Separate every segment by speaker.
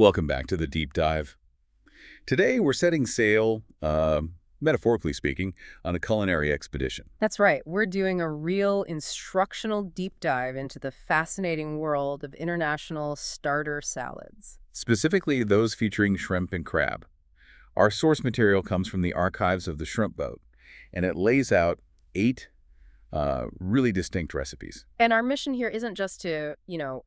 Speaker 1: Welcome back to the deep dive. Today we're setting sail, metaphorically speaking, on a culinary expedition.
Speaker 2: That's right. We're doing a real instructional deep dive into the fascinating world of international starter salads.
Speaker 1: Specifically those featuring shrimp and crab. Our source material comes from the archives of the Shrimp Boat, and it lays out 8 really distinct recipes.
Speaker 2: And our mission here isn't just to,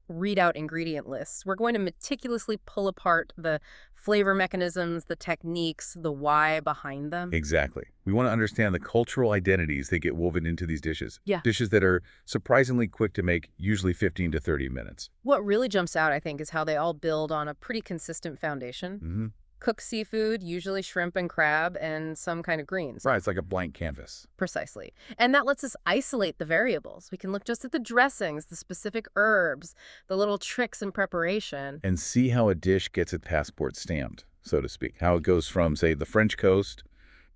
Speaker 2: read out ingredient lists. We're going to meticulously pull apart the flavor mechanisms, the techniques, the why behind them.
Speaker 1: Exactly. We want to understand the cultural identities that get woven into these dishes.
Speaker 2: Yeah.
Speaker 1: Dishes that are surprisingly quick to make, usually 15 to 30 minutes.
Speaker 2: What really jumps out, I think, is how they all build on a pretty consistent foundation.
Speaker 1: Mm-hmm.
Speaker 2: Cooked seafood, usually shrimp and crab, and some kind of greens.
Speaker 1: Right, it's like a blank canvas.
Speaker 2: Precisely. And that lets us isolate the variables. We can look just at the dressings, the specific herbs, the little tricks in preparation.
Speaker 1: And see how a dish gets its passport stamped, so to speak. How it goes from, say, the French coast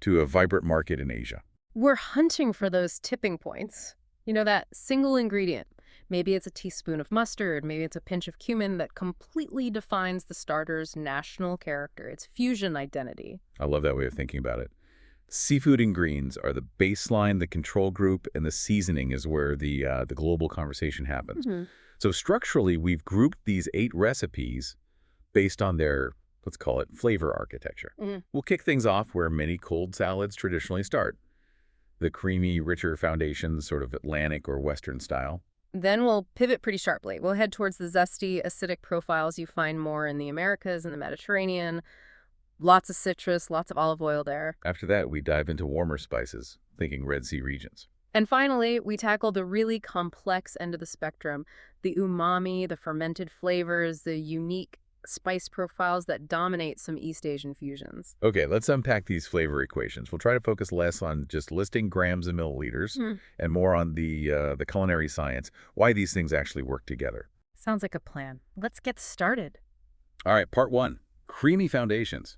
Speaker 1: to a vibrant market in Asia.
Speaker 2: We're hunting for those tipping points. That single ingredient. Maybe it's a teaspoon of mustard, maybe it's a pinch of cumin that completely defines the starter's national character, its fusion identity.
Speaker 1: I love that way of thinking about it. Seafood and greens are the baseline, the control group, and the seasoning is where the global conversation happens.
Speaker 2: Mm-hmm.
Speaker 1: So structurally, we've grouped these 8 recipes based on their, let's call it, flavor architecture.
Speaker 2: Mm.
Speaker 1: We'll kick things off where many cold salads traditionally start. The creamy, richer foundations, sort of Atlantic or Western style.
Speaker 2: Then we'll pivot pretty sharply. We'll head towards the zesty, acidic profiles you find more in the Americas and the Mediterranean. Lots of citrus, lots of olive oil there.
Speaker 1: After that, we dive into warmer spices, thinking Red Sea regions.
Speaker 2: And finally, we tackle the really complex end of the spectrum, the umami, the fermented flavors, the unique spice profiles that dominate some East Asian fusions.
Speaker 1: Okay, let's unpack these flavor equations. We'll try to focus less on just listing grams and milliliters and more on the culinary science, why these things actually work together.
Speaker 2: Sounds like a plan. Let's get started.
Speaker 1: All right, part 1, creamy foundations.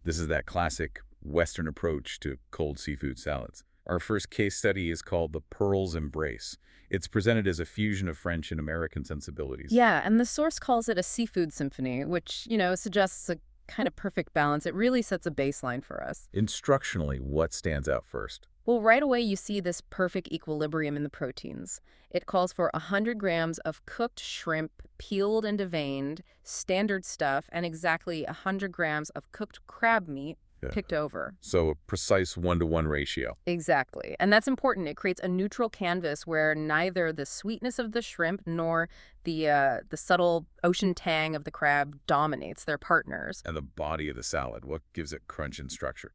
Speaker 1: This is that classic Western approach to cold seafood salads. Our first case study is called the Pearl's Embrace. It's presented as a fusion of French and American sensibilities.
Speaker 2: Yeah, and the source calls it a seafood symphony, which, suggests a kind of perfect balance. It really sets a baseline for us.
Speaker 1: Instructionally, what stands out first?
Speaker 2: Well, right away you see this perfect equilibrium in the proteins. It calls for 100 grams of cooked shrimp, peeled and deveined, standard stuff, and exactly 100 grams of cooked crab meat, picked over.
Speaker 1: So a precise 1-to-1 ratio.
Speaker 2: Exactly. And that's important. It creates a neutral canvas where neither the sweetness of the shrimp nor the subtle ocean tang of the crab dominates their partners.
Speaker 1: And the body of the salad, what gives it crunch and structure?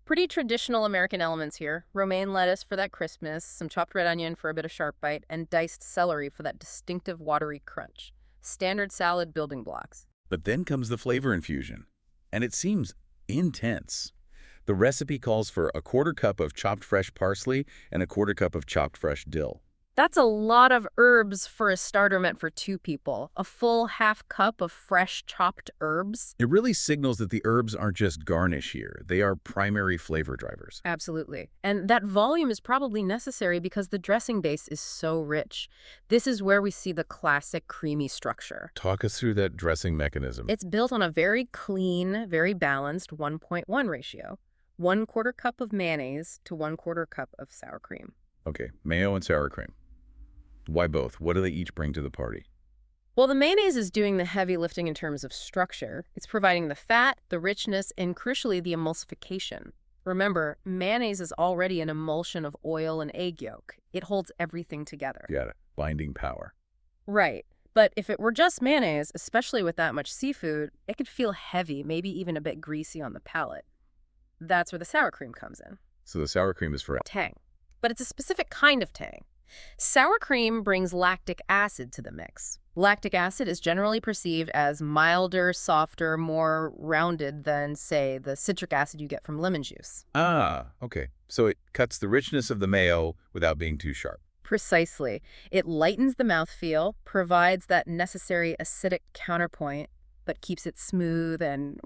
Speaker 2: Pretty traditional American elements here. Romaine lettuce for that crispness, some chopped red onion for a bit of sharp bite, and diced celery for that distinctive watery crunch. Standard salad building blocks.
Speaker 1: But then comes the flavor infusion. And it seems intense. The recipe calls for a 1/4 cup of chopped fresh parsley and a 1/4 cup of chopped fresh dill.
Speaker 2: That's a lot of herbs for a starter meant for 2 people. A full half cup of fresh chopped herbs.
Speaker 1: It really signals that the herbs aren't just garnish here. They are primary flavor drivers.
Speaker 2: Absolutely. And that volume is probably necessary because the dressing base is so rich. This is where we see the classic creamy structure.
Speaker 1: Talk us through that dressing mechanism.
Speaker 2: It's built on a very clean, very balanced 1.1 ratio. 1/4 cup of mayonnaise to 1/4 cup of sour cream.
Speaker 1: Okay, mayo and sour cream. Why both? What do they each bring to the party?
Speaker 2: Well, the mayonnaise is doing the heavy lifting in terms of structure. It's providing the fat, the richness, and crucially the emulsification. Remember, mayonnaise is already an emulsion of oil and egg yolk. It holds everything together.
Speaker 1: Got it. Binding power.
Speaker 2: Right. But if it were just mayonnaise, especially with that much seafood, it could feel heavy, maybe even a bit greasy on the palate. That's where the sour cream comes in.
Speaker 1: So the sour cream is for
Speaker 2: Tang. But it's a specific kind of tang. Sour cream brings lactic acid to the mix. Lactic acid is generally perceived as milder, softer, more rounded than, say, the citric acid you get from lemon juice.
Speaker 1: Ah, okay. So it cuts the richness of the mayo without being too sharp.
Speaker 2: Precisely. It lightens the mouthfeel, provides that necessary acidic counterpoint, but keeps it smooth and,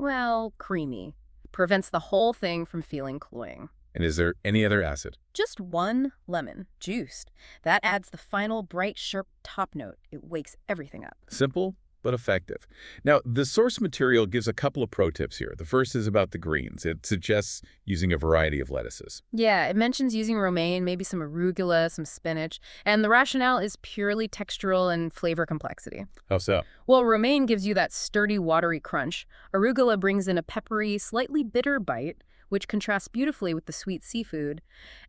Speaker 2: creamy. Prevents the whole thing from feeling cloying.
Speaker 1: And is there any other acid?
Speaker 2: Just 1 lemon, juiced. That adds the final bright, sharp top note. It wakes everything up.
Speaker 1: Simple, but effective. Now, the source material gives a couple of pro tips here. The first is about the greens. It suggests using a variety of lettuces.
Speaker 2: Yeah, it mentions using romaine, maybe some arugula, some spinach, and the rationale is purely textural and flavor complexity.
Speaker 1: How so?
Speaker 2: Well, romaine gives you that sturdy, watery crunch. Arugula brings in a peppery, slightly bitter bite, which contrasts beautifully with the sweet seafood.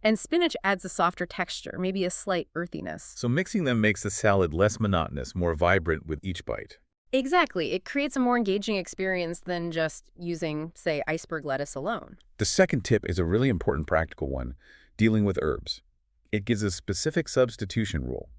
Speaker 2: And spinach adds a softer texture, maybe a slight earthiness.
Speaker 1: So mixing them makes the salad less monotonous, more vibrant with each bite.
Speaker 2: Exactly. It creates a more engaging experience than just using, say, iceberg lettuce alone.
Speaker 1: The second tip is a really important practical one, dealing with herbs. It gives a specific substitution rule.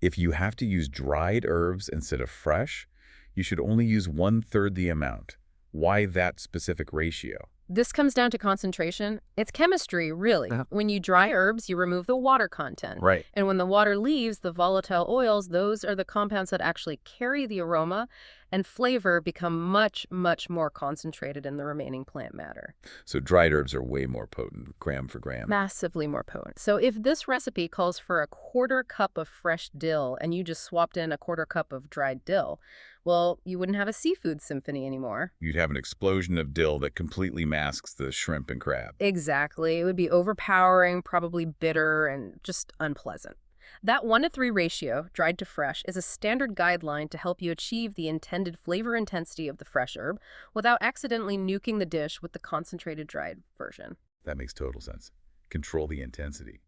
Speaker 1: If you have to use dried herbs instead of fresh, you should only use 1/3 the amount. Why that specific ratio?
Speaker 2: This comes down to concentration. It's chemistry, really.
Speaker 1: Yeah.
Speaker 2: When you dry herbs, you remove the water content.
Speaker 1: Right.
Speaker 2: And when the water leaves, the volatile oils, those are the compounds that actually carry the aroma and flavor, become much, much more concentrated in the remaining plant matter.
Speaker 1: So dried herbs are way more potent, gram for gram.
Speaker 2: Massively more potent. So if this recipe calls for a 1/4 cup of fresh dill and you just swapped in a 1/4 cup of dried dill, well, you wouldn't have a seafood symphony anymore.
Speaker 1: You'd have an explosion of dill that completely masks the shrimp and crab.
Speaker 2: Exactly. It would be overpowering, probably bitter, and just unpleasant. That 1:3 ratio, dried to fresh, is a standard guideline to help you achieve the intended flavor intensity of the fresh herb without accidentally nuking the dish with the concentrated dried version.
Speaker 1: That makes total sense. Control the intensity.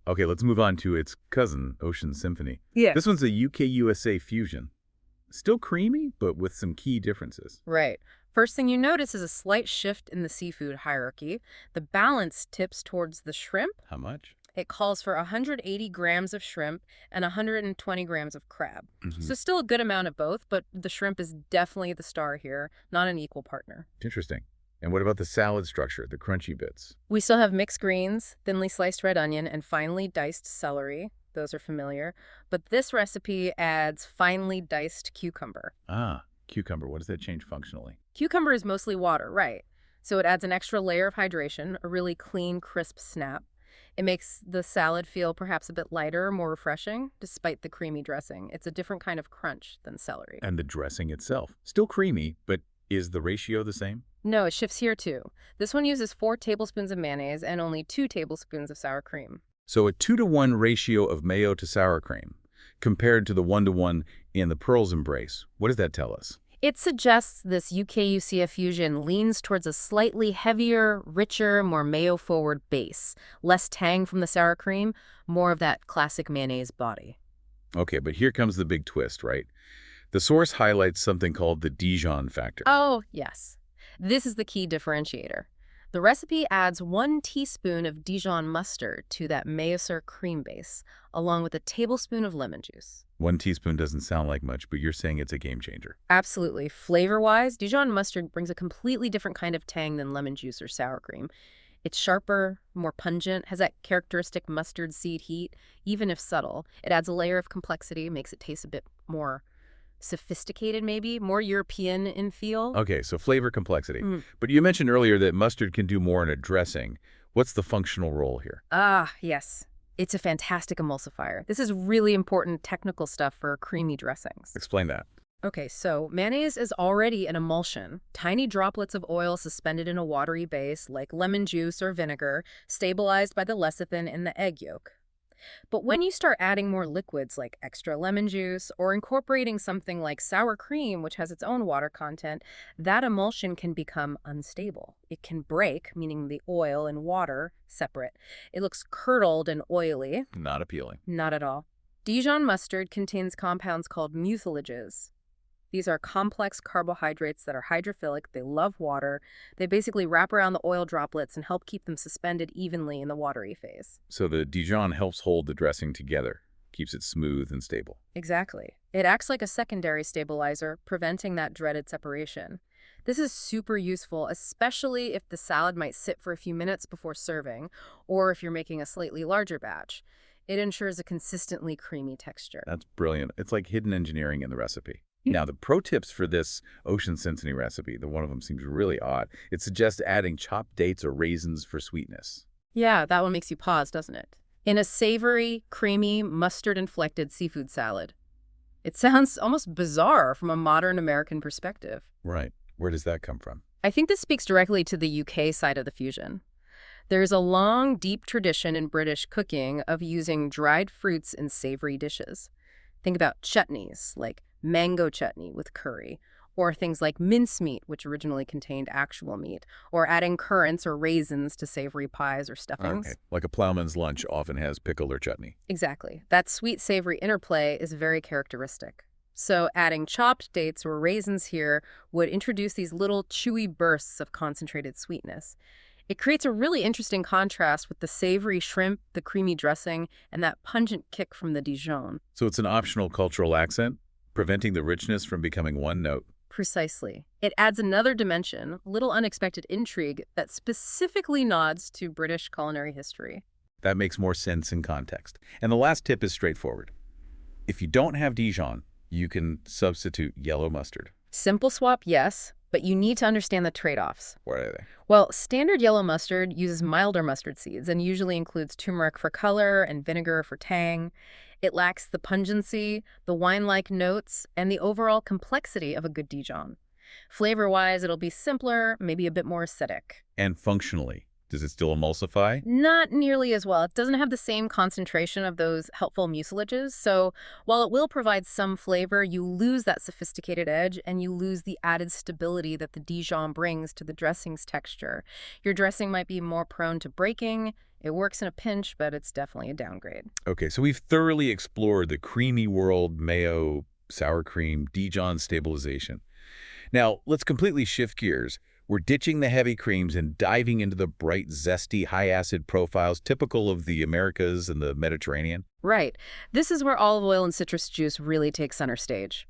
Speaker 1: Okay, let's move on to its cousin, Ocean Symphony.
Speaker 2: Yeah.
Speaker 1: This one's a UK-USA fusion. Still creamy, but with some key differences.
Speaker 2: Right. First thing you notice is a slight shift in the seafood hierarchy. The balance tips towards the shrimp.
Speaker 1: How much?
Speaker 2: It calls for 180 grams of shrimp and 120 grams of crab. So still a good amount of both, but the shrimp is definitely the star here, not an equal partner.
Speaker 1: Interesting. And what about the salad structure, the crunchy bits?
Speaker 2: We still have mixed greens, thinly sliced red onion, and finely diced celery. Those are familiar. But this recipe adds finely diced cucumber.
Speaker 1: Ah, cucumber. What does that change functionally?
Speaker 2: Cucumber is mostly water, right? So it adds an extra layer of hydration, a really clean, crisp snap. It makes the salad feel perhaps a bit lighter, more refreshing, despite the creamy dressing. It's a different kind of crunch than celery.
Speaker 1: And the dressing itself. Still creamy, but is the ratio the same?
Speaker 2: No, it shifts here too. This one uses 4 tablespoons of mayonnaise and only 2 tablespoons of sour cream.
Speaker 1: So a 2-to-1 ratio of mayo to sour cream, compared to the 1-to-1 in the Pearl's Embrace. What does that tell us?
Speaker 2: It suggests this UK-UCF fusion leans towards a slightly heavier, richer, more mayo-forward base. Less tang from the sour cream, more of that classic mayonnaise body.
Speaker 1: Okay, but here comes the big twist, right? The source highlights something called the Dijon factor.
Speaker 2: Oh, yes. This is the key differentiator. The recipe adds 1 teaspoon of Dijon mustard to that mayo-sur cream base, along with a tablespoon of lemon juice.
Speaker 1: 1 teaspoon doesn't sound like much, but you're saying it's a game changer.
Speaker 2: Absolutely. Flavor-wise, Dijon mustard brings a completely different kind of tang than lemon juice or sour cream. It's sharper, more pungent, has that characteristic mustard seed heat, even if subtle. It adds a layer of complexity, makes it taste a bit more sophisticated maybe, more European in feel.
Speaker 1: Okay, so flavor complexity. But you mentioned earlier that mustard can do more in a dressing. What's the functional role here?
Speaker 2: Ah, yes. It's a fantastic emulsifier. This is really important technical stuff for creamy dressings.
Speaker 1: Explain that.
Speaker 2: Okay, so mayonnaise is already an emulsion. Tiny droplets of oil suspended in a watery base, like lemon juice or vinegar, stabilized by the lecithin in the egg yolk. But when you start adding more liquids like extra lemon juice or incorporating something like sour cream, which has its own water content, that emulsion can become unstable. It can break, meaning the oil and water separate. It looks curdled and oily.
Speaker 1: Not appealing.
Speaker 2: Not at all. Dijon mustard contains compounds called mucilages. These are complex carbohydrates that are hydrophilic. They love water. They basically wrap around the oil droplets and help keep them suspended evenly in the watery phase.
Speaker 1: So the Dijon helps hold the dressing together, keeps it smooth and stable.
Speaker 2: Exactly. It acts like a secondary stabilizer, preventing that dreaded separation. This is super useful, especially if the salad might sit for a few minutes before serving, or if you're making a slightly larger batch. It ensures a consistently creamy texture.
Speaker 1: That's brilliant. It's like hidden engineering in the recipe. Now, the pro tips for this Ocean Symphony recipe, the one of them seems really odd. It suggests adding chopped dates or raisins for sweetness.
Speaker 2: Yeah, that one makes you pause, doesn't it? In a savory, creamy, mustard-inflected seafood salad. It sounds almost bizarre from a modern American perspective.
Speaker 1: Right. Where does that come from?
Speaker 2: I think this speaks directly to the UK side of the fusion. There's a long, deep tradition in British cooking of using dried fruits in savory dishes. Think about chutneys, like mango chutney with curry, or things like mincemeat, which originally contained actual meat, or adding currants or raisins to savory pies or stuffings.
Speaker 1: Okay. Like a plowman's lunch often has pickle or chutney.
Speaker 2: Exactly. That sweet-savory interplay is very characteristic. So adding chopped dates or raisins here would introduce these little chewy bursts of concentrated sweetness. It creates a really interesting contrast with the savory shrimp, the creamy dressing, and that pungent kick from the Dijon.
Speaker 1: So it's an optional cultural accent, preventing the richness from becoming one note.
Speaker 2: Precisely. It adds another dimension, a little unexpected intrigue that specifically nods to British culinary history.
Speaker 1: That makes more sense in context. And the last tip is straightforward. If you don't have Dijon, you can substitute yellow mustard.
Speaker 2: Simple swap, yes, but you need to understand the trade-offs.
Speaker 1: What are they?
Speaker 2: Well, standard yellow mustard uses milder mustard seeds and usually includes turmeric for color and vinegar for tang. It lacks the pungency, the wine-like notes, and the overall complexity of a good Dijon. Flavor-wise, it'll be simpler, maybe a bit more acidic.
Speaker 1: And functionally, does it still emulsify?
Speaker 2: Not nearly as well. It doesn't have the same concentration of those helpful mucilages, so while it will provide some flavor, you lose that sophisticated edge and you lose the added stability that the Dijon brings to the dressing's texture. Your dressing might be more prone to breaking. It works in a pinch, but it's definitely a downgrade.
Speaker 1: Okay, so we've thoroughly explored the creamy world, mayo, sour cream, Dijon stabilization. Now, let's completely shift gears. We're ditching the heavy creams and diving into the bright, zesty, high-acid profiles typical of the Americas and the Mediterranean.
Speaker 2: Right. This is where olive oil and citrus juice really take center stage.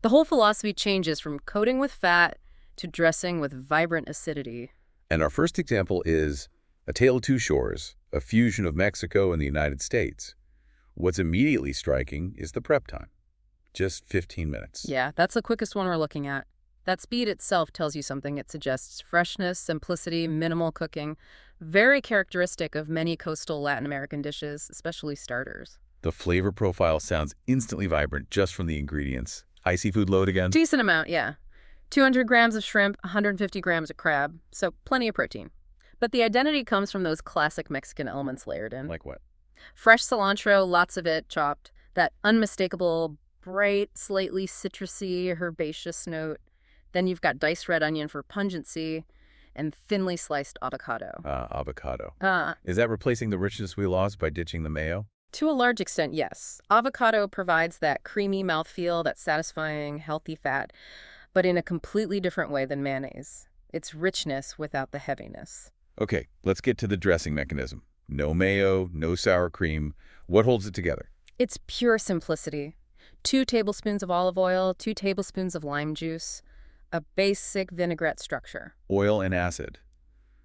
Speaker 2: The whole philosophy changes from coating with fat to dressing with vibrant acidity.
Speaker 1: And our first example is A Tale of Two Shores, a fusion of Mexico and the United States. What's immediately striking is the prep time. Just 15 minutes.
Speaker 2: Yeah, that's the quickest one we're looking at. That speed itself tells you something. It suggests freshness, simplicity, minimal cooking. Very characteristic of many coastal Latin American dishes, especially starters.
Speaker 1: The flavor profile sounds instantly vibrant just from the ingredients. High seafood load again?
Speaker 2: Decent amount, yeah. 200 grams of shrimp, 150 grams of crab, so plenty of protein. But the identity comes from those classic Mexican elements layered in.
Speaker 1: Like what?
Speaker 2: Fresh cilantro, lots of it, chopped. That unmistakable, bright, slightly citrusy, herbaceous note. Then you've got diced red onion for pungency and thinly sliced avocado.
Speaker 1: Avocado. Is that replacing the richness we lost by ditching the mayo?
Speaker 2: To a large extent, yes. Avocado provides that creamy mouthfeel, that satisfying, healthy fat, but in a completely different way than mayonnaise. It's richness without the heaviness.
Speaker 1: Okay, let's get to the dressing mechanism. No mayo, no sour cream. What holds it together?
Speaker 2: It's pure simplicity. 2 tablespoons of olive oil, 2 tablespoons of lime juice, a basic vinaigrette structure.
Speaker 1: Oil and acid.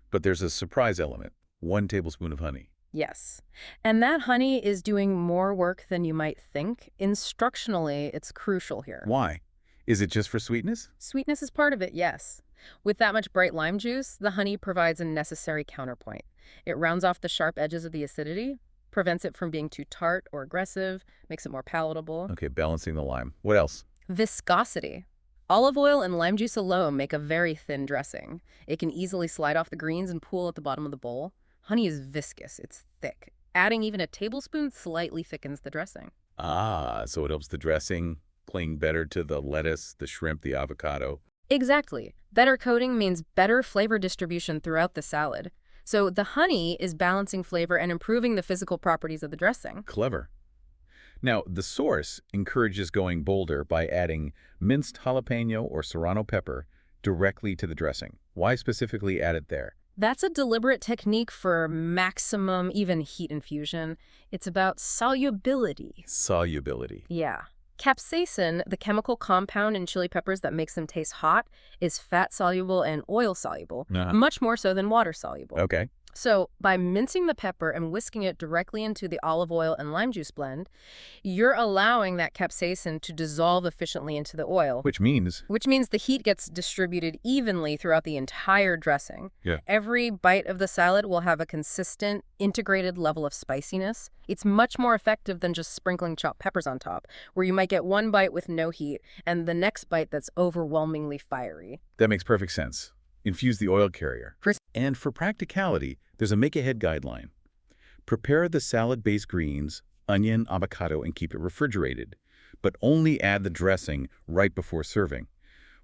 Speaker 1: But there's a surprise element. 1 tablespoon of honey.
Speaker 2: Yes. And that honey is doing more work than you might think. Instructionally, it's crucial here.
Speaker 1: Why? Is it just for sweetness?
Speaker 2: Sweetness is part of it, yes. With that much bright lime juice, the honey provides a necessary counterpoint. It rounds off the sharp edges of the acidity, prevents it from being too tart or aggressive, makes it more palatable.
Speaker 1: Okay, balancing the lime. What else?
Speaker 2: Viscosity. Olive oil and lime juice alone make a very thin dressing. It can easily slide off the greens and pool at the bottom of the bowl. Honey is viscous, it's thick. Adding even a tablespoon slightly thickens the dressing.
Speaker 1: So it helps the dressing cling better to the lettuce, the shrimp, the avocado.
Speaker 2: Exactly. Better coating means better flavor distribution throughout the salad. So the honey is balancing flavor and improving the physical properties of the dressing.
Speaker 1: Clever. Now, the source encourages going bolder by adding minced jalapeno or serrano pepper directly to the dressing. Why specifically add it there?
Speaker 2: That's a deliberate technique for maximum, even heat infusion. It's about solubility.
Speaker 1: Solubility.
Speaker 2: Yeah. Capsaicin, the chemical compound in chili peppers that makes them taste hot, is fat-soluble and oil-soluble, much more so than water-soluble.
Speaker 1: Okay.
Speaker 2: So by mincing the pepper and whisking it directly into the olive oil and lime juice blend, you're allowing that capsaicin to dissolve efficiently into the oil,
Speaker 1: Which means,
Speaker 2: which means the heat gets distributed evenly throughout the entire dressing.
Speaker 1: yeah,
Speaker 2: Every bite of the salad will have a consistent, integrated level of spiciness. It's much more effective than just sprinkling chopped peppers on top, where you might get one bite with no heat and the next bite that's overwhelmingly fiery.
Speaker 1: that makes perfect sense. Infuse the oil carrier. And for practicality, there's a make-ahead guideline. Prepare the salad-based greens, onion, avocado, and keep it refrigerated, but only add the dressing right before serving.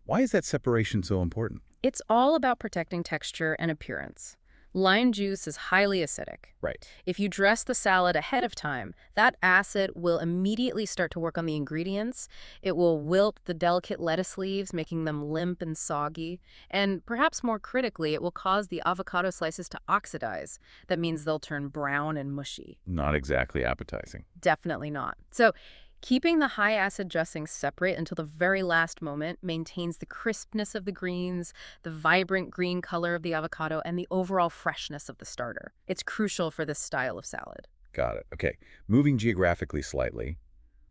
Speaker 1: Why is that separation so important?
Speaker 2: It's all about protecting texture and appearance. Lime juice is highly acidic.
Speaker 1: Right.
Speaker 2: If you dress the salad ahead of time, that acid will immediately start to work on the ingredients. It will wilt the delicate lettuce leaves, making them limp and soggy. And perhaps more critically, it will cause the avocado slices to oxidize. That means they'll turn brown and mushy.
Speaker 1: Not exactly appetizing.
Speaker 2: Definitely not. So keeping the high acid dressing separate until the very last moment maintains the crispness of the greens, the vibrant green color of the avocado, and the overall freshness of the starter. It's crucial for this style of salad.
Speaker 1: Got it. Okay. Moving geographically slightly,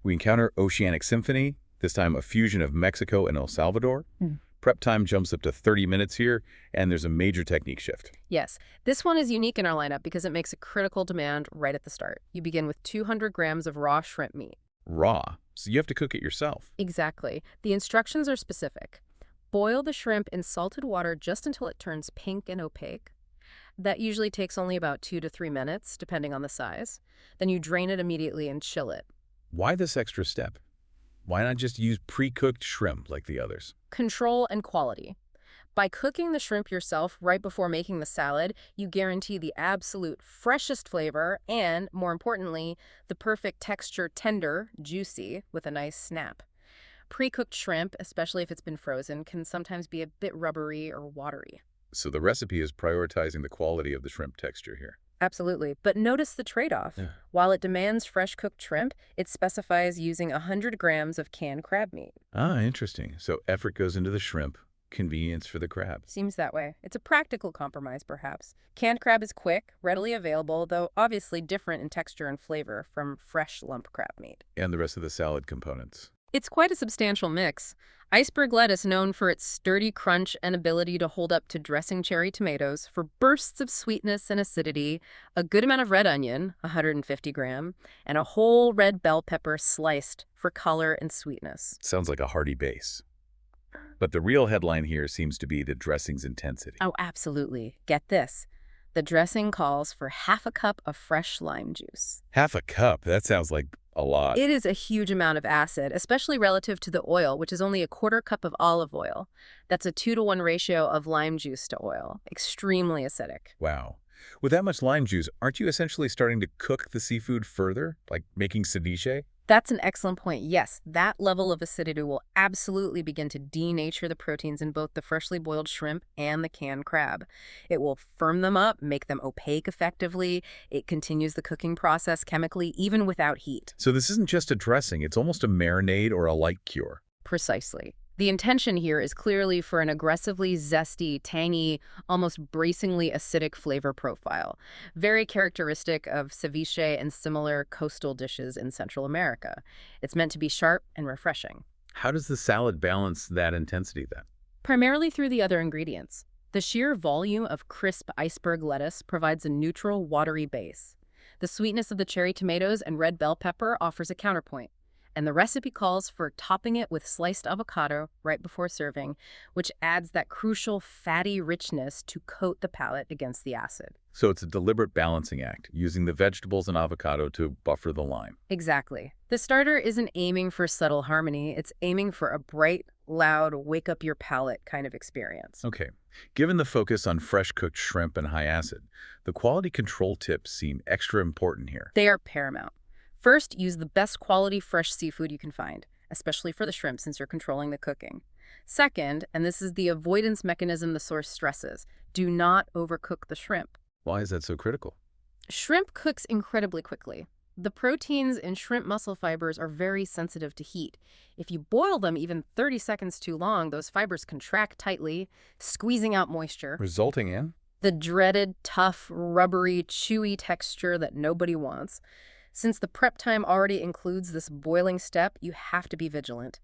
Speaker 1: we encounter Oceanic Symphony, this time a fusion of Mexico and El Salvador. Prep time jumps up to 30 minutes here, and there's a major technique shift.
Speaker 2: Yes, this one is unique in our lineup because it makes a critical demand right at the start. You begin with 200 grams of raw shrimp meat.
Speaker 1: Raw, so you have to cook it yourself.
Speaker 2: Exactly. The instructions are specific. Boil the shrimp in salted water just until it turns pink and opaque. That usually takes only about 2 to 3 minutes, depending on the size. Then you drain it immediately and chill it.
Speaker 1: Why this extra step? Why not just use pre-cooked shrimp like the others?
Speaker 2: Control and quality. By cooking the shrimp yourself right before making the salad, you guarantee the absolute freshest flavor and, more importantly, the perfect texture, tender, juicy, with a nice snap. Pre-cooked shrimp, especially if it's been frozen, can sometimes be a bit rubbery or watery.
Speaker 1: So the recipe is prioritizing the quality of the shrimp texture here.
Speaker 2: Absolutely. But notice the trade-off.
Speaker 1: Yeah.
Speaker 2: While it demands fresh cooked shrimp, it specifies using 100 grams of canned crab meat.
Speaker 1: Ah, interesting. So effort goes into the shrimp, convenience for the crab.
Speaker 2: Seems that way. It's a practical compromise, perhaps. Canned crab is quick, readily available, though obviously different in texture and flavor from fresh lump crab meat.
Speaker 1: And the rest of the salad components.
Speaker 2: It's quite a substantial mix. Iceberg lettuce, known for its sturdy crunch and ability to hold up to dressing cherry tomatoes, for bursts of sweetness and acidity, a good amount of red onion, 150 gram, and a whole red bell pepper sliced for color and sweetness.
Speaker 1: Sounds like a hearty base. But the real headline here seems to be the dressing's intensity.
Speaker 2: Oh, absolutely. Get this. The dressing calls for half a cup of fresh lime juice.
Speaker 1: Half a cup, that sounds like a lot.
Speaker 2: It is a huge amount of acid, especially relative to the oil, which is only a quarter cup of olive oil. That's a 2-to-1 ratio of lime juice to oil. Extremely acidic.
Speaker 1: Wow. With that much lime juice, aren't you essentially starting to cook the seafood further, like making ceviche?
Speaker 2: That's an excellent point. Yes, that level of acidity will absolutely begin to denature the proteins in both the freshly boiled shrimp and the canned crab. It will firm them up, make them opaque effectively. It continues the cooking process chemically, even without heat.
Speaker 1: So this isn't just a dressing, it's almost a marinade or a light cure.
Speaker 2: Precisely. The intention here is clearly for an aggressively zesty, tangy, almost bracingly acidic flavor profile, very characteristic of ceviche and similar coastal dishes in Central America. It's meant to be sharp and refreshing.
Speaker 1: How does the salad balance that intensity then?
Speaker 2: Primarily through the other ingredients. The sheer volume of crisp iceberg lettuce provides a neutral, watery base. The sweetness of the cherry tomatoes and red bell pepper offers a counterpoint. And the recipe calls for topping it with sliced avocado right before serving, which adds that crucial fatty richness to coat the palate against the acid.
Speaker 1: So it's a deliberate balancing act, using the vegetables and avocado to buffer the lime.
Speaker 2: Exactly. The starter isn't aiming for subtle harmony, it's aiming for a bright, loud, wake-up-your-palate kind of experience.
Speaker 1: Okay. Given the focus on fresh-cooked shrimp and high acid, the quality control tips seem extra important here.
Speaker 2: They are paramount. First, use the best quality fresh seafood you can find, especially for the shrimp since you're controlling the cooking. Second, and this is the avoidance mechanism the source stresses, do not overcook the shrimp.
Speaker 1: Why is that so critical?
Speaker 2: Shrimp cooks incredibly quickly. The proteins in shrimp muscle fibers are very sensitive to heat. If you boil them even 30 seconds too long, those fibers contract tightly, squeezing out moisture.
Speaker 1: Resulting in?
Speaker 2: The dreaded, tough, rubbery, chewy texture that nobody wants. Since the prep time already includes this boiling step, you have to be vigilant.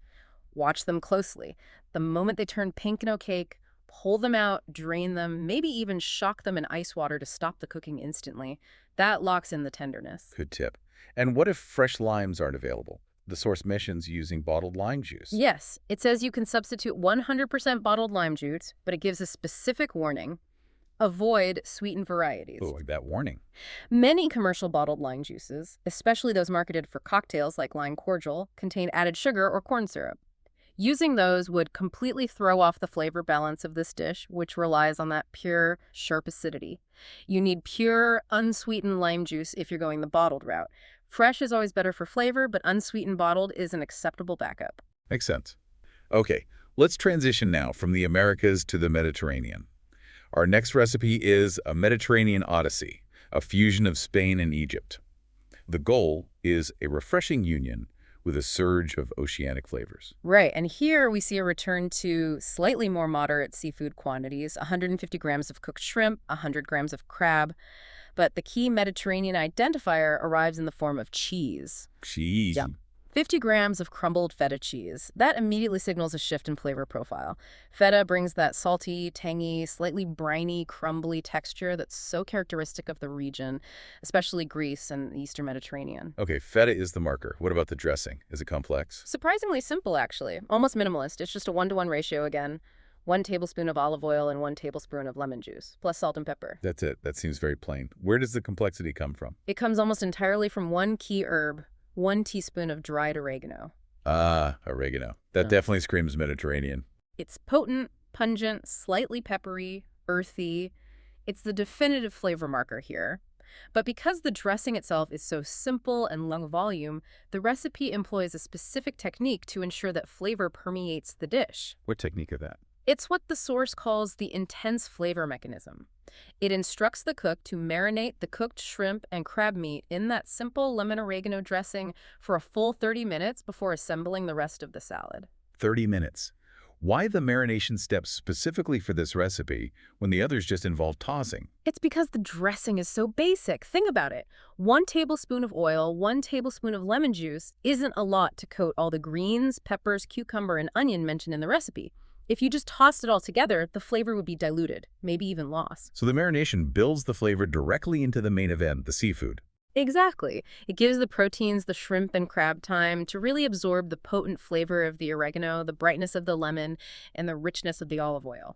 Speaker 2: Watch them closely. The moment they turn pink and opaque, pull them out, drain them, maybe even shock them in ice water to stop the cooking instantly. That locks in the tenderness.
Speaker 1: Good tip. And what if fresh limes aren't available? The source mentions using bottled lime juice.
Speaker 2: Yes, it says you can substitute 100% bottled lime juice, but it gives a specific warning. Avoid sweetened varieties.
Speaker 1: Oh, that warning.
Speaker 2: Many commercial bottled lime juices, especially those marketed for cocktails like lime cordial, contain added sugar or corn syrup. Using those would completely throw off the flavor balance of this dish, which relies on that pure, sharp acidity. You need pure, unsweetened lime juice if you're going the bottled route. Fresh is always better for flavor, but unsweetened bottled is an acceptable backup.
Speaker 1: Makes sense. Okay, let's transition now from the Americas to the Mediterranean. Our next recipe is a Mediterranean odyssey, a fusion of Spain and Egypt. The goal is a refreshing union with a surge of oceanic flavors.
Speaker 2: Right, and here we see a return to slightly more moderate seafood quantities, 150 grams of cooked shrimp, 100 grams of crab. But the key Mediterranean identifier arrives in the form of cheese.
Speaker 1: Cheese.
Speaker 2: Yeah. 50 grams of crumbled feta cheese. That immediately signals a shift in flavor profile. Feta brings that salty, tangy, slightly briny, crumbly texture that's so characteristic of the region, especially Greece and the Eastern Mediterranean.
Speaker 1: Okay, feta is the marker. What about the dressing? Is it complex?
Speaker 2: Surprisingly simple, actually. Almost minimalist. It's just a 1-to-1 ratio again. 1 tablespoon of olive oil and 1 tablespoon of lemon juice, plus salt and pepper.
Speaker 1: That's it. That seems very plain. Where does the complexity come from?
Speaker 2: It comes almost entirely from one key herb, 1 teaspoon of dried oregano.
Speaker 1: Ah, oregano. That definitely screams Mediterranean.
Speaker 2: It's potent, pungent, slightly peppery, earthy. It's the definitive flavor marker here. But because the dressing itself is so simple and low volume, the recipe employs a specific technique to ensure that flavor permeates the dish.
Speaker 1: What technique is that?
Speaker 2: It's what the source calls the intense flavor mechanism. It instructs the cook to marinate the cooked shrimp and crab meat in that simple lemon oregano dressing for a full 30 minutes before assembling the rest of the salad.
Speaker 1: 30 minutes. Why the marination step specifically for this recipe when the others just involve tossing?
Speaker 2: It's because the dressing is so basic. Think about it. 1 tablespoon of oil, 1 tablespoon of lemon juice isn't a lot to coat all the greens, peppers, cucumber, and onion mentioned in the recipe. If you just tossed it all together, the flavor would be diluted, maybe even lost.
Speaker 1: So the marination builds the flavor directly into the main event, the seafood.
Speaker 2: Exactly. It gives the proteins, the shrimp and crab, time to really absorb the potent flavor of the oregano, the brightness of the lemon, and the richness of the olive oil.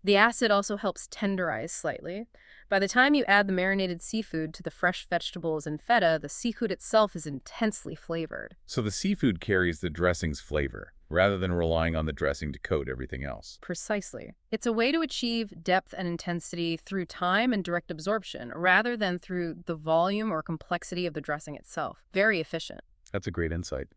Speaker 2: The acid also helps tenderize slightly. By the time you add the marinated seafood to the fresh vegetables and feta, the seafood itself is intensely flavored.
Speaker 1: So the seafood carries the dressing's flavor, rather than relying on the dressing to coat everything else.
Speaker 2: Precisely. It's a way to achieve depth and intensity through time and direct absorption, rather than through the volume or complexity of the dressing itself. Very efficient.
Speaker 1: That's a great insight.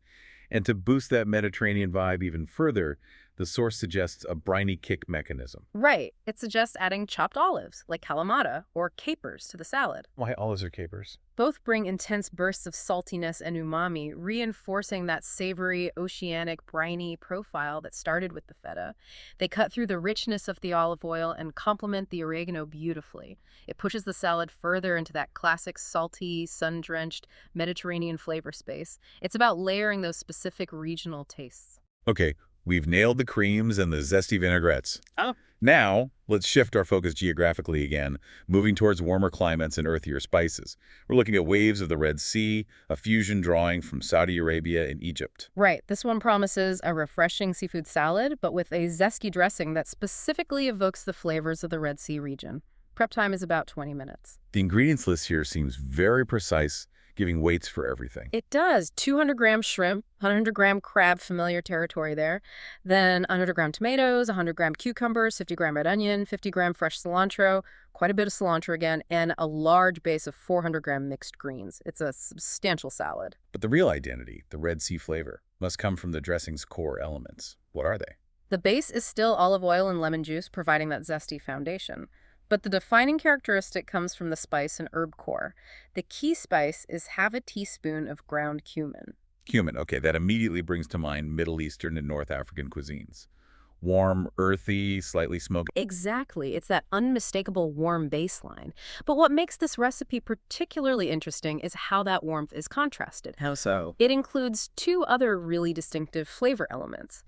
Speaker 1: And to boost that Mediterranean vibe even further, the source suggests a briny kick mechanism.
Speaker 2: Right. It suggests adding chopped olives, like kalamata, or capers to the salad.
Speaker 1: Why olives or capers?
Speaker 2: Both bring intense bursts of saltiness and umami, reinforcing that savory, oceanic, briny profile that started with the feta. They cut through the richness of the olive oil and complement the oregano beautifully. It pushes the salad further into that classic salty, sun-drenched Mediterranean flavor space. It's about layering those specific regional tastes.
Speaker 1: Okay, we've nailed the creams and the zesty vinaigrettes.
Speaker 2: Oh.
Speaker 1: Now, let's shift our focus geographically again, moving towards warmer climates and earthier spices. We're looking at waves of the Red Sea, a fusion drawing from Saudi Arabia and Egypt.
Speaker 2: Right. This one promises a refreshing seafood salad, but with a zesty dressing that specifically evokes the flavors of the Red Sea region. Prep time is about 20 minutes.
Speaker 1: The ingredients list here seems very precise, giving weights for everything.
Speaker 2: It does. 200-gram shrimp, 100-gram crab, familiar territory there. Then 100-gram tomatoes, 100-gram cucumbers, 50-gram red onion, 50-gram fresh cilantro, quite a bit of cilantro again, and a large base of 400-gram mixed greens. It's a substantial salad.
Speaker 1: But the real identity, the Red Sea flavor, must come from the dressing's core elements. What are they?
Speaker 2: The base is still olive oil and lemon juice, providing that zesty foundation. But the defining characteristic comes from the spice and herb core. The key spice is half a teaspoon of ground cumin.
Speaker 1: Cumin, okay, that immediately brings to mind Middle Eastern and North African cuisines. Warm, earthy, slightly smoky.
Speaker 2: Exactly. It's that unmistakable warm baseline. But what makes this recipe particularly interesting is how that warmth is contrasted.
Speaker 3: How so?
Speaker 2: It includes two other really distinctive flavor elements: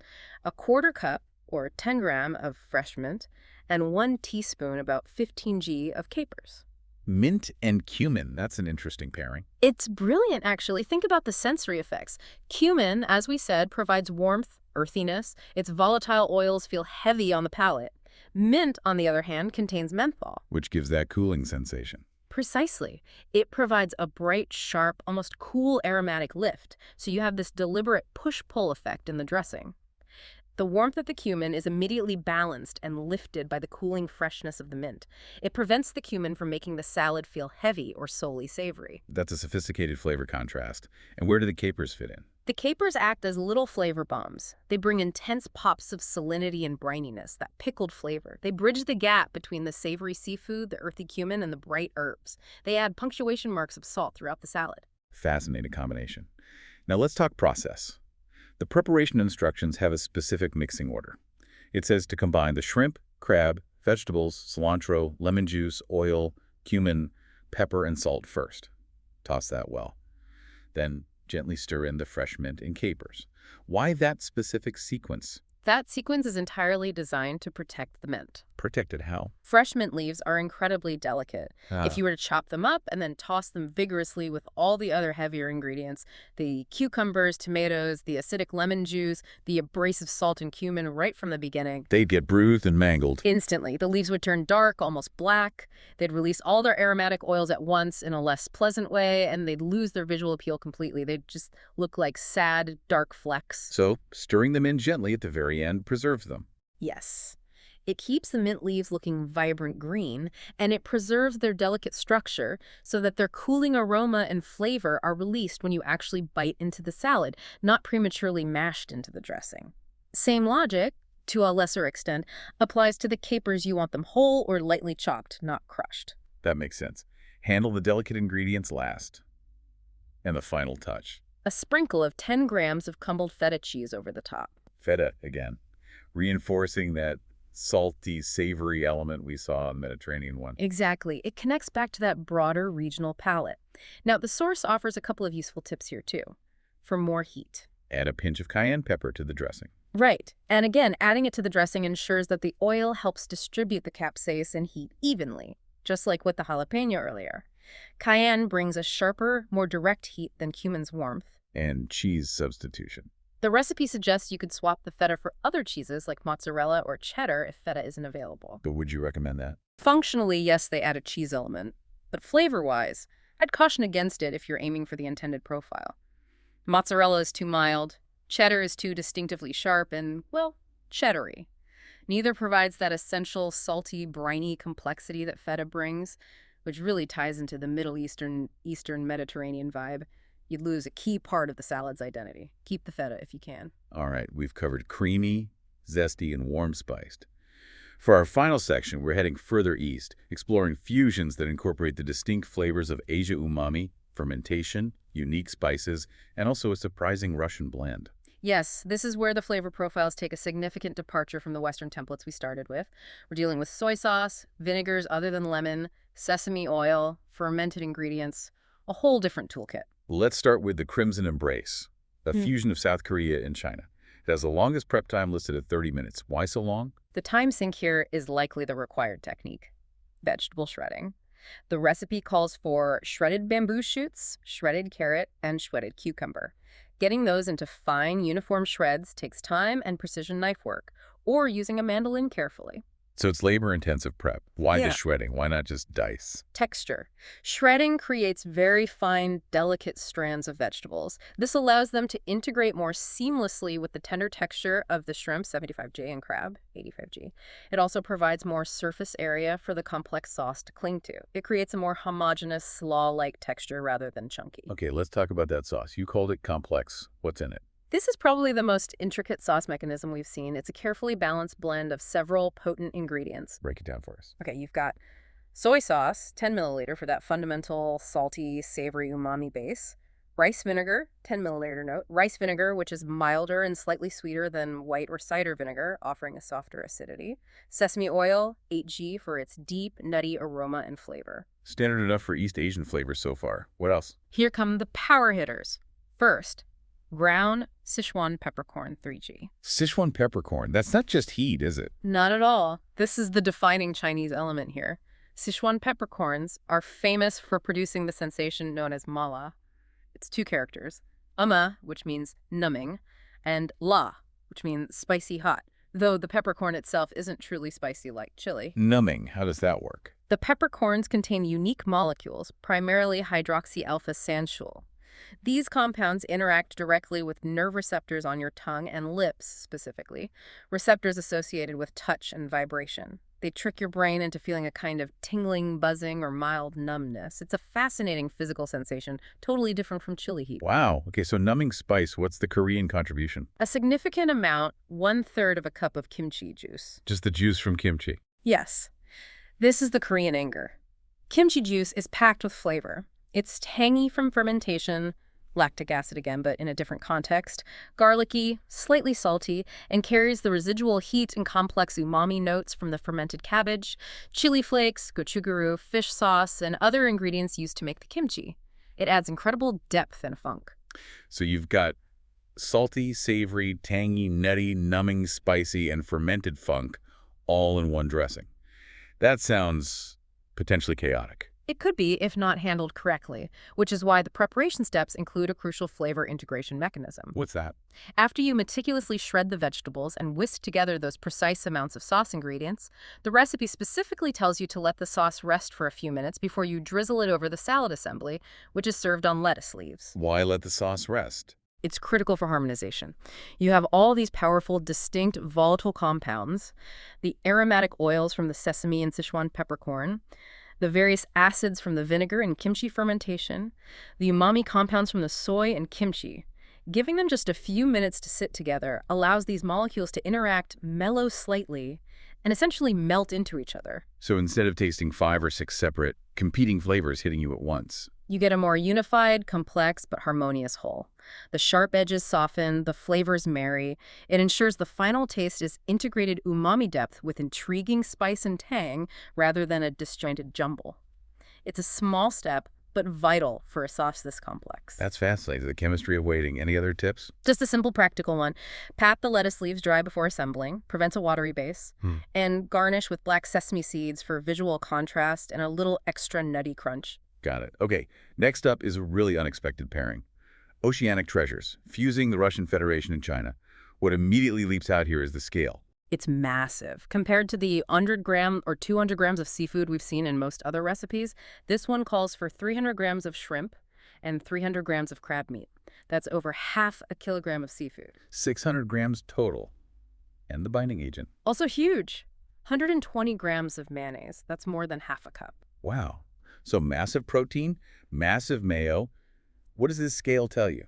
Speaker 2: a quarter cup, or 10 gram, of fresh mint, and 1 teaspoon, about 15 g, of capers.
Speaker 1: Mint and cumin. That's an interesting pairing.
Speaker 2: It's brilliant, actually. Think about the sensory effects. Cumin, as we said, provides warmth, earthiness. Its volatile oils feel heavy on the palate. Mint, on the other hand, contains menthol.
Speaker 1: Which gives that cooling sensation.
Speaker 2: Precisely. It provides a bright, sharp, almost cool aromatic lift, so you have this deliberate push-pull effect in the dressing. The warmth of the cumin is immediately balanced and lifted by the cooling freshness of the mint. It prevents the cumin from making the salad feel heavy or solely savory.
Speaker 1: That's a sophisticated flavor contrast. And where do the capers fit in?
Speaker 2: The capers act as little flavor bombs. They bring intense pops of salinity and brininess, that pickled flavor. They bridge the gap between the savory seafood, the earthy cumin, and the bright herbs. They add punctuation marks of salt throughout the salad.
Speaker 1: Fascinating combination. Now let's talk process. The preparation instructions have a specific mixing order. It says to combine the shrimp, crab, vegetables, cilantro, lemon juice, oil, cumin, pepper, and salt first. Toss that well. Then gently stir in the fresh mint and capers. Why that specific sequence?
Speaker 2: That sequence is entirely designed to protect the mint.
Speaker 1: Protected how?
Speaker 2: Fresh mint leaves are incredibly delicate. If you were to chop them up and then toss them vigorously with all the other heavier ingredients, the cucumbers, tomatoes, the acidic lemon juice, the abrasive salt and cumin right from the beginning,
Speaker 1: They'd get bruised and mangled.
Speaker 2: instantly, the leaves would turn dark, almost black. They'd release all their aromatic oils at once in a less pleasant way, and they'd lose their visual appeal completely. They'd just look like sad, dark flecks.
Speaker 1: So, stirring them in gently at the very end preserves them.
Speaker 2: Yes. It keeps the mint leaves looking vibrant green, and it preserves their delicate structure so that their cooling aroma and flavor are released when you actually bite into the salad, not prematurely mashed into the dressing. Same logic, to a lesser extent, applies to the capers. You want them whole or lightly chopped, not crushed.
Speaker 1: That makes sense. Handle the delicate ingredients last. And the final touch.
Speaker 2: A sprinkle of 10 grams of crumbled feta cheese over the top.
Speaker 1: Feta again, reinforcing that salty, savory element we saw in the Mediterranean one.
Speaker 2: Exactly. It connects back to that broader regional palate. Now, the source offers a couple of useful tips here, too, for more heat.
Speaker 1: Add a pinch of cayenne pepper to the dressing.
Speaker 2: Right. And again, adding it to the dressing ensures that the oil helps distribute the capsaicin heat evenly, just like with the jalapeno earlier. Cayenne brings a sharper, more direct heat than cumin's warmth.
Speaker 1: And cheese substitution.
Speaker 2: The recipe suggests you could swap the feta for other cheeses like mozzarella or cheddar if feta isn't available.
Speaker 1: But would you recommend that?
Speaker 2: Functionally, yes, they add a cheese element. But flavor-wise, I'd caution against it if you're aiming for the intended profile. Mozzarella is too mild, cheddar is too distinctively sharp and, well, cheddary. Neither provides that essential salty, briny complexity that feta brings, which really ties into the Middle Eastern Mediterranean vibe. You'd lose a key part of the salad's identity. Keep the feta if you can.
Speaker 1: All right, we've covered creamy, zesty, and warm spiced. For our final section, we're heading further east, exploring fusions that incorporate the distinct flavors of Asia umami, fermentation, unique spices, and also a surprising Russian blend.
Speaker 2: Yes, this is where the flavor profiles take a significant departure from the Western templates we started with. We're dealing with soy sauce, vinegars other than lemon, sesame oil, fermented ingredients, a whole different toolkit.
Speaker 1: Let's start with the Crimson Embrace, a fusion of South Korea and China. It has the longest prep time listed at 30 minutes. Why so long?
Speaker 2: The time sink here is likely the required technique: vegetable shredding. The recipe calls for shredded bamboo shoots, shredded carrot, and shredded cucumber. Getting those into fine, uniform shreds takes time and precision knife work, or using a mandolin carefully.
Speaker 1: So it's labor-intensive prep. Why
Speaker 2: Yeah.
Speaker 1: the shredding? Why not just dice?
Speaker 2: Texture. Shredding creates very fine, delicate strands of vegetables. This allows them to integrate more seamlessly with the tender texture of the shrimp, 75G, and crab, 85G. It also provides more surface area for the complex sauce to cling to. It creates a more homogeneous, slaw-like texture rather than chunky.
Speaker 1: Okay, let's talk about that sauce. You called it complex. What's in it?
Speaker 2: This is probably the most intricate sauce mechanism we've seen. It's a carefully balanced blend of several potent ingredients.
Speaker 1: Break it down for us.
Speaker 2: Okay, you've got soy sauce, 10 milliliter for that fundamental salty, savory umami base. Rice vinegar, 10 milliliter note. Rice vinegar, which is milder and slightly sweeter than white or cider vinegar, offering a softer acidity. Sesame oil, 8G, for its deep, nutty aroma and flavor.
Speaker 1: Standard enough for East Asian flavors so far. What else?
Speaker 2: Here come the power hitters. First, ground Sichuan peppercorn, 3G.
Speaker 1: Sichuan peppercorn. That's not just heat, is it?
Speaker 2: Not at all. This is the defining Chinese element here. Sichuan peppercorns are famous for producing the sensation known as mala. It's two characters, ama, which means numbing, and la, which means spicy hot, though the peppercorn itself isn't truly spicy like chili.
Speaker 1: Numbing. How does that work?
Speaker 2: The peppercorns contain unique molecules, primarily hydroxy-alpha sanshool. These compounds interact directly with nerve receptors on your tongue and lips, specifically, receptors associated with touch and vibration. They trick your brain into feeling a kind of tingling, buzzing, or mild numbness. It's a fascinating physical sensation, totally different from chili heat.
Speaker 1: Wow. Okay, so numbing spice, what's the Korean contribution?
Speaker 2: A significant amount, 1/3 of a cup of kimchi juice.
Speaker 1: Just the juice from kimchi.
Speaker 2: Yes. This is the Korean anger. Kimchi juice is packed with flavor. It's tangy from fermentation, lactic acid again, but in a different context, garlicky, slightly salty, and carries the residual heat and complex umami notes from the fermented cabbage, chili flakes, gochujang, fish sauce, and other ingredients used to make the kimchi. It adds incredible depth and funk.
Speaker 1: So you've got salty, savory, tangy, nutty, numbing, spicy, and fermented funk all in one dressing. That sounds potentially chaotic.
Speaker 2: It could be if not handled correctly, which is why the preparation steps include a crucial flavor integration mechanism.
Speaker 1: What's that?
Speaker 2: After you meticulously shred the vegetables and whisk together those precise amounts of sauce ingredients, the recipe specifically tells you to let the sauce rest for a few minutes before you drizzle it over the salad assembly, which is served on lettuce leaves.
Speaker 1: Why let the sauce rest?
Speaker 2: It's critical for harmonization. You have all these powerful, distinct, volatile compounds, the aromatic oils from the sesame and Sichuan peppercorn, the various acids from the vinegar and kimchi fermentation, the umami compounds from the soy and kimchi. Giving them just a few minutes to sit together allows these molecules to interact, mellow slightly, and essentially melt into each other.
Speaker 1: So instead of tasting 5 or 6 separate, competing flavors hitting you at once.
Speaker 2: You get a more unified, complex, but harmonious whole. The sharp edges soften, the flavors marry. It ensures the final taste is integrated umami depth with intriguing spice and tang rather than a disjointed jumble. It's a small step, but vital for a sauce this complex.
Speaker 1: That's fascinating. The chemistry of waiting. Any other tips?
Speaker 2: Just a simple practical one. Pat the lettuce leaves dry before assembling, prevents a watery base, and garnish with black sesame seeds for visual contrast and a little extra nutty crunch.
Speaker 1: Got it. Okay, next up is a really unexpected pairing. Oceanic treasures, fusing the Russian Federation and China. What immediately leaps out here is the scale.
Speaker 2: It's massive. Compared to the 100-gram or 200 grams of seafood we've seen in most other recipes, this one calls for 300 grams of shrimp and 300 grams of crab meat. That's over half a kilogram of seafood.
Speaker 1: 600 grams total. And the binding agent.
Speaker 2: Also huge. 120 grams of mayonnaise. That's more than half a cup.
Speaker 1: Wow. So massive protein, massive mayo. What does this scale tell you?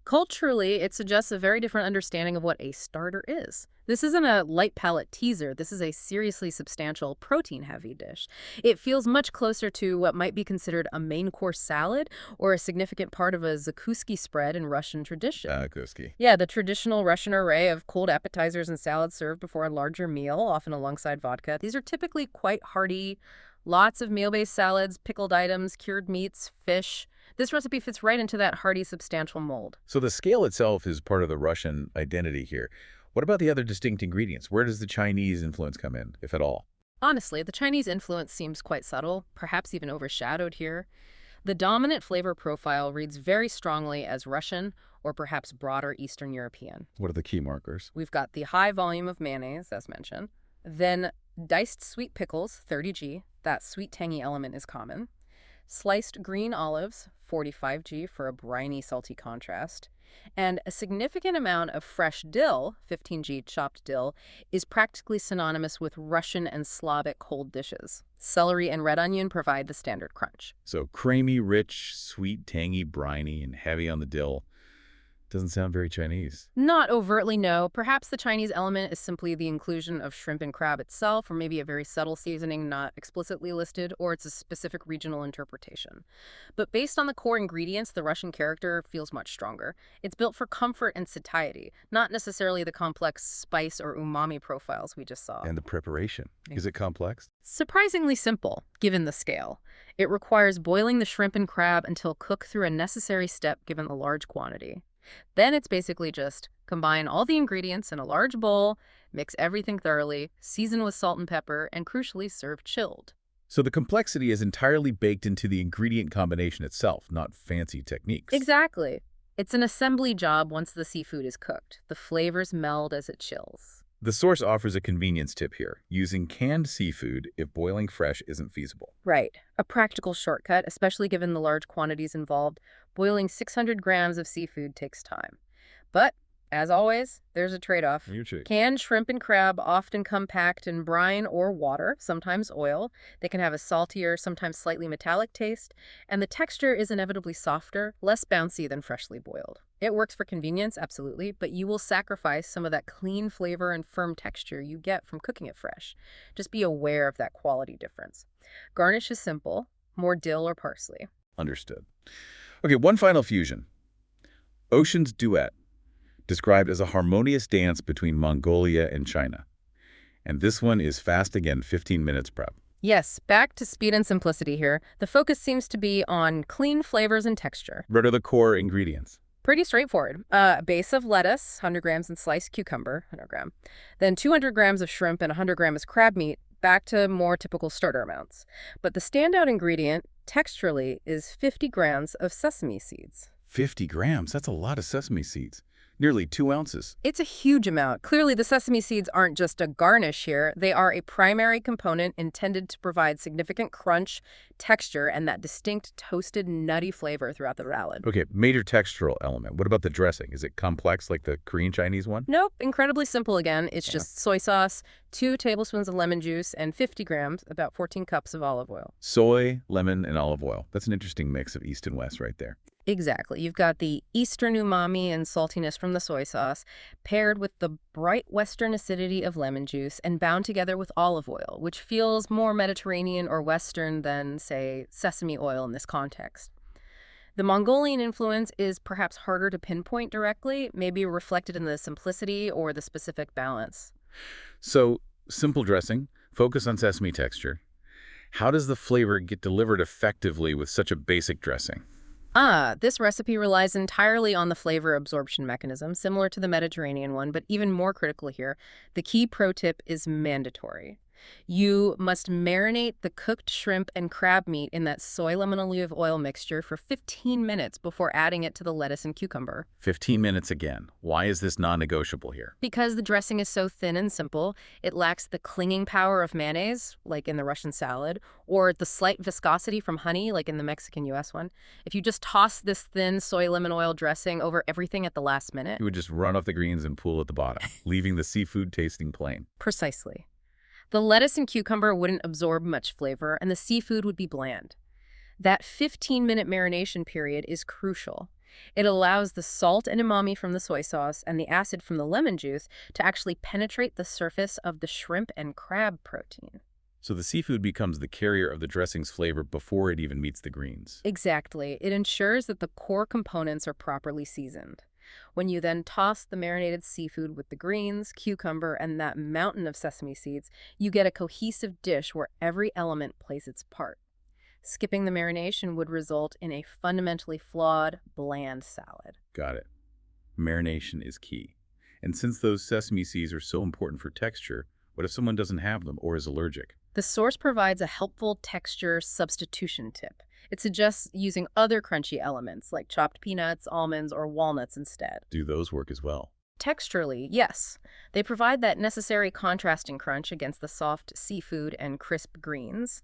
Speaker 2: Culturally, it suggests a very different understanding of what a starter is. This isn't a light palate teaser. This is a seriously substantial, protein-heavy dish. It feels much closer to what might be considered a main course salad or a significant part of a zakuski spread in Russian tradition.
Speaker 1: Zakuski.
Speaker 2: Yeah, the traditional Russian array of cold appetizers and salads served before a larger meal, often alongside vodka. These are typically quite hearty. Lots of meal-based salads, pickled items, cured meats, fish. This recipe fits right into that hearty, substantial mold.
Speaker 1: So the scale itself is part of the Russian identity here. What about the other distinct ingredients? Where does the Chinese influence come in, if at all?
Speaker 2: Honestly, the Chinese influence seems quite subtle, perhaps even overshadowed here. The dominant flavor profile reads very strongly as Russian or perhaps broader Eastern European.
Speaker 1: What are the key markers?
Speaker 2: We've got the high volume of mayonnaise, as mentioned. Then diced sweet pickles, 30G. That sweet tangy element is common. Sliced green olives, 45G for a briny, salty contrast. And a significant amount of fresh dill, 15G chopped dill, is practically synonymous with Russian and Slavic cold dishes. Celery and red onion provide the standard crunch.
Speaker 1: So creamy, rich, sweet, tangy, briny, and heavy on the dill. Doesn't sound very Chinese.
Speaker 2: Not overtly, no. Perhaps the Chinese element is simply the inclusion of shrimp and crab itself, or maybe a very subtle seasoning not explicitly listed, or it's a specific regional interpretation. But based on the core ingredients, the Russian character feels much stronger. It's built for comfort and satiety, not necessarily the complex spice or umami profiles we just saw.
Speaker 1: And the preparation. Is it complex?
Speaker 2: Surprisingly simple, given the scale. It requires boiling the shrimp and crab until cooked through a necessary step given the large quantity. Then it's basically just combine all the ingredients in a large bowl, mix everything thoroughly, season with salt and pepper, and crucially serve chilled.
Speaker 1: So the complexity is entirely baked into the ingredient combination itself, not fancy techniques.
Speaker 2: Exactly. It's an assembly job once the seafood is cooked. The flavors meld as it chills.
Speaker 1: The source offers a convenience tip here, using canned seafood if boiling fresh isn't feasible.
Speaker 2: Right. A practical shortcut, especially given the large quantities involved. Boiling 600 grams of seafood takes time. But, as always, there's a trade-off. Canned shrimp and crab often come packed in brine or water, sometimes oil. They can have a saltier, sometimes slightly metallic taste, and the texture is inevitably softer, less bouncy than freshly boiled. It works for convenience, absolutely, but you will sacrifice some of that clean flavor and firm texture you get from cooking it fresh. Just be aware of that quality difference. Garnish is simple, more dill or parsley.
Speaker 1: Understood. Okay, one final fusion. Ocean's Duet, described as a harmonious dance between Mongolia and China. And this one is fast again, 15 minutes prep.
Speaker 2: Yes, back to speed and simplicity here. The focus seems to be on clean flavors and texture.
Speaker 1: What are the core ingredients?
Speaker 2: Pretty straightforward. A base of lettuce, 100 grams, and sliced cucumber, 100 gram. Then 200 grams of shrimp and 100 grams crab meat, back to more typical starter amounts. But the standout ingredient, texturally, is 50 grams of sesame seeds.
Speaker 1: 50 grams? That's a lot of sesame seeds. Nearly 2 ounces.
Speaker 2: It's a huge amount. Clearly, the sesame seeds aren't just a garnish here. They are a primary component intended to provide significant crunch, texture, and that distinct toasted, nutty flavor throughout the salad.
Speaker 1: Okay, major textural element. What about the dressing? Is it complex like the Korean Chinese one?
Speaker 2: Nope, incredibly simple again. It's just soy sauce, 2 tablespoons of lemon juice, and 50 grams, about 14 cups of olive oil.
Speaker 1: Soy, lemon, and olive oil. That's an interesting mix of East and West right there.
Speaker 2: Exactly. You've got the Eastern umami and saltiness from the soy sauce, paired with the bright Western acidity of lemon juice and bound together with olive oil, which feels more Mediterranean or Western than, say, sesame oil in this context. The Mongolian influence is perhaps harder to pinpoint directly, maybe reflected in the simplicity or the specific balance.
Speaker 1: So, simple dressing, focus on sesame texture. How does the flavor get delivered effectively with such a basic dressing?
Speaker 2: This recipe relies entirely on the flavor absorption mechanism, similar to the Mediterranean one, but even more critical here, the key pro tip is mandatory. You must marinate the cooked shrimp and crab meat in that soy lemon olive oil mixture for 15 minutes before adding it to the lettuce and cucumber.
Speaker 1: 15 minutes again. Why is this non-negotiable here?
Speaker 2: Because the dressing is so thin and simple, it lacks the clinging power of mayonnaise, like in the Russian salad, or the slight viscosity from honey, like in the Mexican-US one. If you just toss this thin soy lemon oil dressing over everything at the last minute...
Speaker 1: You would just run off the greens and pool at the bottom, leaving the seafood tasting plain.
Speaker 2: Precisely. The lettuce and cucumber wouldn't absorb much flavor, and the seafood would be bland. That 15-minute marination period is crucial. It allows the salt and umami from the soy sauce and the acid from the lemon juice to actually penetrate the surface of the shrimp and crab protein.
Speaker 1: So the seafood becomes the carrier of the dressing's flavor before it even meets the greens.
Speaker 2: Exactly. It ensures that the core components are properly seasoned. When you then toss the marinated seafood with the greens, cucumber, and that mountain of sesame seeds, you get a cohesive dish where every element plays its part. Skipping the marination would result in a fundamentally flawed, bland salad.
Speaker 1: Got it. Marination is key. And since those sesame seeds are so important for texture, what if someone doesn't have them or is allergic?
Speaker 2: The source provides a helpful texture substitution tip. It suggests using other crunchy elements like chopped peanuts, almonds, or walnuts instead.
Speaker 1: Do those work as well?
Speaker 2: Texturally, yes. They provide that necessary contrasting crunch against the soft seafood and crisp greens.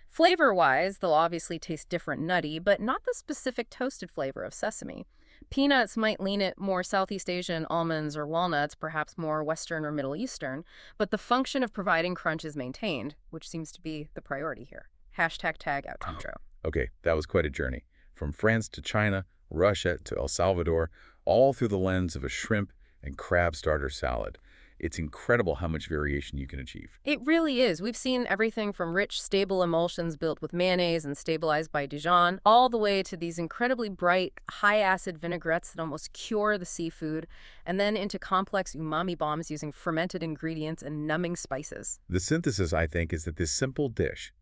Speaker 2: Flavor-wise, they'll obviously taste different nutty, but not the specific toasted flavor of sesame. Peanuts might lean it more Southeast Asian, almonds or walnuts, perhaps more Western or Middle Eastern, but the function of providing crunch is maintained, which seems to be the priority here. #tag out intro.
Speaker 1: Okay, that was quite a journey. From France to China, Russia to El Salvador, all through the lens of a shrimp and crab starter salad. It's incredible how much variation you can achieve.
Speaker 2: It really is. We've seen everything from rich, stable emulsions built with mayonnaise and stabilized by Dijon, all the way to these incredibly bright, high-acid vinaigrettes that almost cure the seafood, and then into complex umami bombs using fermented ingredients and numbing spices.
Speaker 1: The synthesis, I think, is that this simple dish,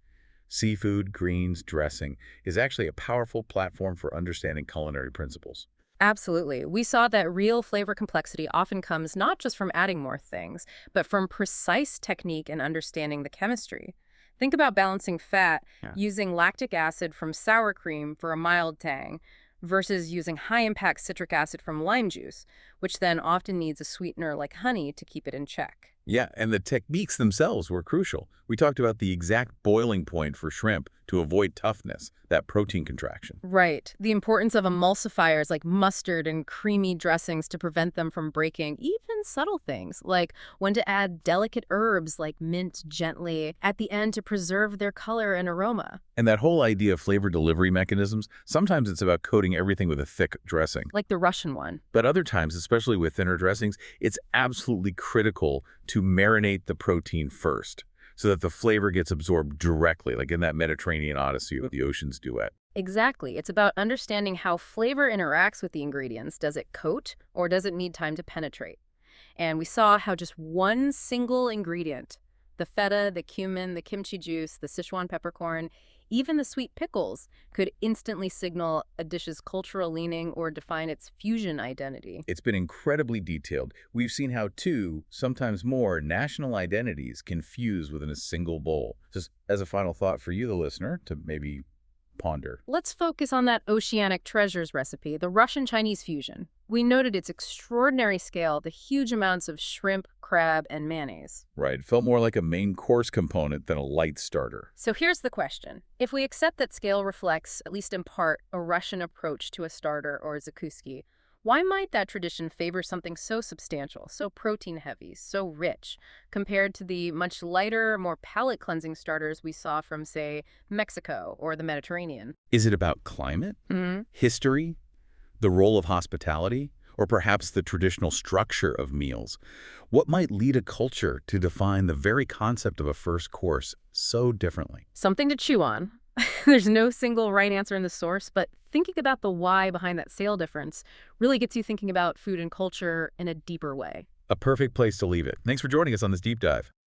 Speaker 1: seafood, greens, dressing, is actually a powerful platform for understanding culinary principles.
Speaker 2: Absolutely. We saw that real flavor complexity often comes not just from adding more things, but from precise technique and understanding the chemistry. Think about balancing fat using lactic acid from sour cream for a mild tang versus using high-impact citric acid from lime juice, which then often needs a sweetener like honey to keep it in check.
Speaker 1: Yeah, and the techniques themselves were crucial. We talked about the exact boiling point for shrimp to avoid toughness, that protein contraction.
Speaker 2: Right. The importance of emulsifiers like mustard and creamy dressings to prevent them from breaking, even subtle things like when to add delicate herbs like mint gently at the end to preserve their color and aroma.
Speaker 1: And that whole idea of flavor delivery mechanisms, sometimes it's about coating everything with a thick dressing.
Speaker 2: Like the Russian one.
Speaker 1: But other times, especially with thinner dressings, it's absolutely critical to marinate the protein first so that the flavor gets absorbed directly, like in that Mediterranean Odyssey of the Ocean's Duet.
Speaker 2: Exactly. It's about understanding how flavor interacts with the ingredients. Does it coat or does it need time to penetrate? And we saw how just one single ingredient, the feta, the cumin, the kimchi juice, the Sichuan peppercorn, even the sweet pickles, could instantly signal a dish's cultural leaning or define its fusion identity.
Speaker 1: It's been incredibly detailed. We've seen how two, sometimes more, national identities can fuse within a single bowl. Just as a final thought for you, the listener, to maybe ponder.
Speaker 2: Let's focus on that oceanic treasures recipe, the Russian-Chinese fusion. We noted its extraordinary scale, the huge amounts of shrimp, crab, and mayonnaise.
Speaker 1: Right. It felt more like a main course component than a light starter.
Speaker 2: So here's the question. If we accept that scale reflects, at least in part, a Russian approach to a starter or a zakouski, why might that tradition favor something so substantial, so protein-heavy, so rich, compared to the much lighter, more palate-cleansing starters we saw from, say, Mexico or the Mediterranean?
Speaker 1: Is it about climate, history, the role of hospitality, or perhaps the traditional structure of meals? What might lead a culture to define the very concept of a first course so differently?
Speaker 2: Something to chew on. There's no single right answer in the source, but thinking about the why behind that scale difference really gets you thinking about food and culture in a deeper way.
Speaker 1: A perfect place to leave it. Thanks for joining us on this deep dive.